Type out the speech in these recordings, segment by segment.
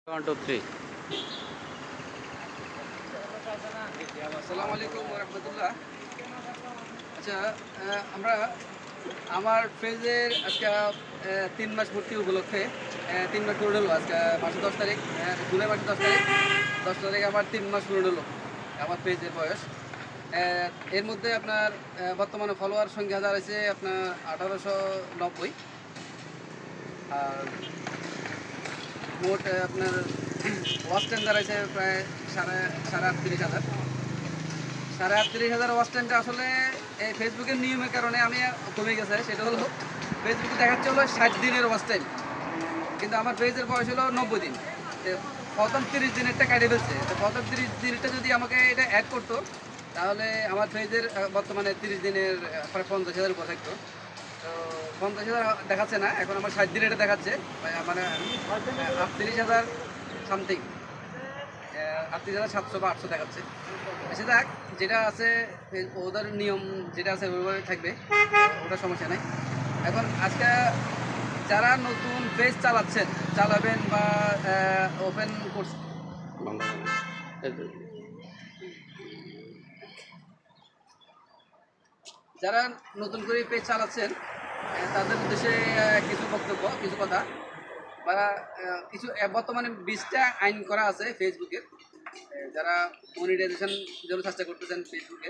1 2 3 আসসালামু আলাইকুম ওয়া রাহমাতুল্লাহ। আচ্ছা, আমরা আমার পেজের আজকে 3 মাস পূর্তি উপলক্ষে 3 মাস পূর্ণ হলো আজকে মাসের 10 তারিখ, জুলাই মাসের 10 তারিখ আমার 3 মাস পূর্ণ হলো আমার পেজের বয়স। এর মধ্যে আপনার বর্তমানে ফলোয়ার সংখ্যা দাঁড়াইছে আপনার 1890। আর মোট আপনার ওয়াচ টাইম দাঁড়াইছে প্রায় সাড়ে 38,000। 38,000 ওয়াচ টাইমটা আসলে এই ফেসবুকের নিয়মের কারণে আমি কমে গেছে। সেটা হলো ফেসবুকে দেখাচ্ছে হলো 60 দিনের ওয়াচ টাইম, কিন্তু আমার পেজের বয়স হলো 90 দিন। তো প্রথম 30 দিনেরটা কাটে ফেলছে। তো প্রথম 30 দিনেরটা যদি আমাকে এটা অ্যাড করতো তাহলে আমার পেজের বর্তমানে 30 দিনের প্রায় 50,000 উপর থাকতো। তো 50,000 দেখাচ্ছে না, এখন আমার 60 দিন এটা দেখাচ্ছে, মানে 38,000 সামথিং, 38,700 বা 800 দেখাচ্ছে। এসে যাক, যেটা আছে ওদের নিয়ম যেটা আছে ওইভাবে থাকবে, ওটা সমস্যা নেই। এখন আজকে যারা নতুন পেজ চালাবেন বা ওপেন করছেন, যারা নতুন করে পেজ চালাচ্ছেন তাদের উদ্দেশ্যে কিছু বক্তব্য, কিছু কথা বা কিছু বর্তমানে 20টা আইন করা আছে ফেসবুকের। যারা মনিটাইজেশন জন্য চেষ্টা করতেছেন ফেসবুকে,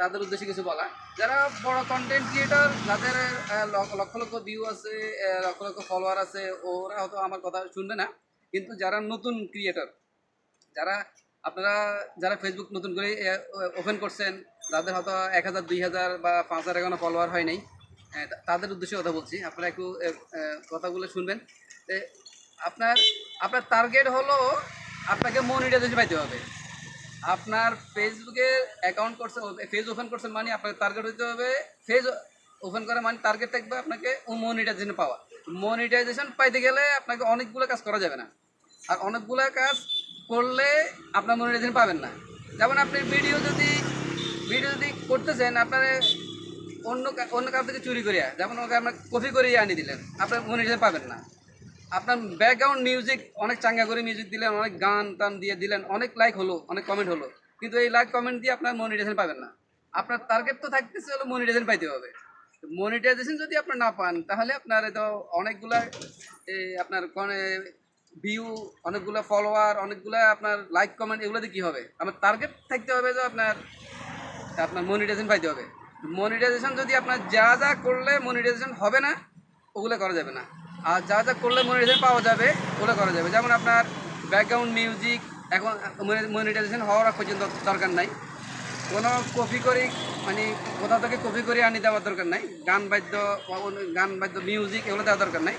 তাদের উদ্দেশ্যে কিছু বলা। যারা বড় কন্টেন্ট ক্রিয়েটর, যাদের লক্ষ লক্ষ ভিউ আছে, লক্ষ লক্ষ ফলোয়ার আছে, ওরা হয়তো আমার কথা শুনবে না। কিন্তু যারা নতুন ক্রিয়েটর, যারা আপনারা যারা ফেসবুক নতুন করে ওপেন করছেন, যাদের হয়তো 1,000 2,000 বা 5,000 এখনো ফলোয়ার হয় নাই, তাদের উদ্দেশ্যে কথা বলছি। আপনারা একটু কথাগুলো শুনবেন। এ, আপনার আপনার টার্গেট হলো আপনাকে মনিটাইজেশন পাইতে হবে। আপনার ফেসবুকে অ্যাকাউন্ট করছে, পেজ ওপেন করছেন মানে আপনার টার্গেট হতে হবে, পেজ ওপেন করা মানে টার্গেট থাকবে আপনাকে মনিটাইজেশন পাওয়া। মনিটাইজেশন পাইতে গেলে আপনাকে অনেকগুলো কাজ করা যাবে না, আর অনেকগুলো কাজ করলে আপনার মনিটাইজেশন পাবেন না। যেমন আপনি ভিডিও যদি করতেছেন, আপনার অন্য কারো থেকে চুরি করিয়া, যেমন ওকে আপনার কপি করিয়ে আনি দিলেন, আপনার মনিটাইজেশন পাবেন না। আপনার ব্যাকগ্রাউন্ড মিউজিক অনেক চাঙ্গা করে মিউজিক দিলেন, অনেক গান টান দিয়ে দিলেন, অনেক লাইক হলো, অনেক কমেন্ট হলো, কিন্তু এই লাইক কমেন্ট দিয়ে আপনার মনিটাইজেশন পাবেন না। আপনার টার্গেট তো থাকতেছে হলো মনিটাইজেশন পাইতে হবে। মনিটাইজেশন যদি আপনার না পান তাহলে আপনার তো অনেকগুলা আপনার ভিউ, অনেকগুলো ফলোয়ার, অনেকগুলো আপনার লাইক কমেন্ট, এগুলোতে কী হবে? আপনার টার্গেট থাকতে হবে যে আপনার আপনার মনিটাইজেশন পাইতে হবে। মনিটাইজেশন যদি আপনার যা যা করলে মনিটাইজেশন হবে না, ওগুলো করা যাবে না। আর যা যা করলে মনিটাইজেশন পাওয়া যাবে ওগুলো করা যাবে। যেমন আপনার ব্যাকগ্রাউন্ড মিউজিক এখন মনিটাইজেশন হওয়ার পর্যন্ত দরকার নাই। কোনো কপি করে, মানে কোথাও থেকে কপি করে আনি দেওয়ার দরকার নাই। গান বাদ্য মিউজিক এগুলো দেওয়ার দরকার নাই।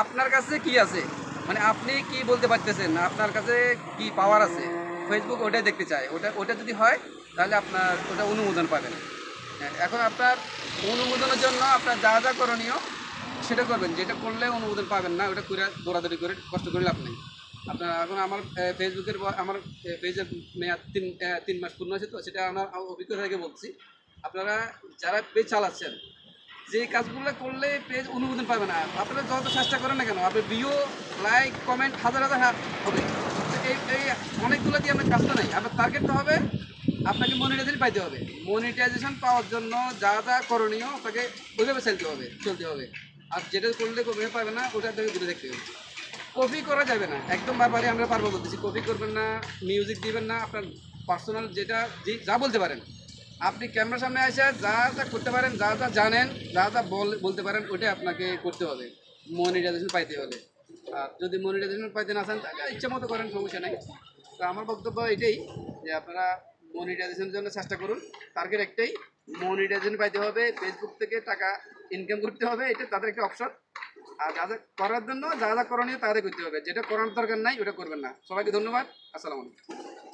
আপনার কাছে কি আছে, মানে আপনি কি বলতে পারতেছেন, আপনার কাছে কি পাওয়ার আছে, ফেসবুক ওটাই দেখতে চায়। ওটা যদি হয় তাহলে আপনার ওটা অনুমোদন পাবেন। এখন আপনার অনুমোদনের জন্য আপনার যা যা করণীয় সেটা করবেন। যেটা করলে অনুমোদন পাবেন না ওটা করে দৌড়াদৌড়ি করে কষ্ট করে লাভ নেই। আপনার এখন আমার ফেসবুকের আমার পেজের মেয়াদ 3 মাস পূর্ণ হয়েছে, তো সেটা আমার অভিজ্ঞতা থেকে বলছি। আপনারা যারা পেজ চালাচ্ছেন, যে কাজগুলো করলে পেজ অনুমোদন পাবে না, আপনারা যত চেষ্টা করেন না কেন, আপনার ভিউ, লাইক, কমেন্ট হাজার হাজার হবে, এই অনেকগুলো দিয়ে আপনার কাজটা নেই। আপনার টার্গেট তো হবে আপনাকে মনিটাইজেশন পাইতে হবে। মনিটাইজেশন পাওয়ার জন্য যা যা করণীয় আপনাকে ওইভাবে চলতে হবে। আর যেটা করলে কমে পাবে না ওটা থেকে দূরে দেখতে হবে। কপি করা যাবে না, একদম বারবারই আমরা পারবো বলতেছি। কপি করবেন না, মিউজিক দিবেন না, আপনার পার্সোনাল যেটা যা বলতে পারেন, আপনি ক্যামেরার সামনে এসে যা যা করতে পারেন, যা যা জানেন, যা যা বলতে পারেন, ওইটাই আপনাকে করতে হবে মনিটাইজেশন পাইতে হলে। আর যদি মনিটাইজেশন পাইতে না চান তাহলে ইচ্ছা মতো করেন, সমস্যা নেই। তো আমার বক্তব্য এটাই যে আপনারা মনিটাইজেশনের জন্য চেষ্টা করুন। টার্গেট একটাই, মনিটাইজেশন পাইতে হবে, ফেসবুক থেকে টাকা ইনকাম করতে হবে, এটা তাদের একটা অপশন। আর যা যা করার জন্য যা যা করণীয় তাদের করতে হবে, যেটা করার দরকার নাই ওটা করবেন না। সবাইকে ধন্যবাদ। আসসালামু আলাইকুম।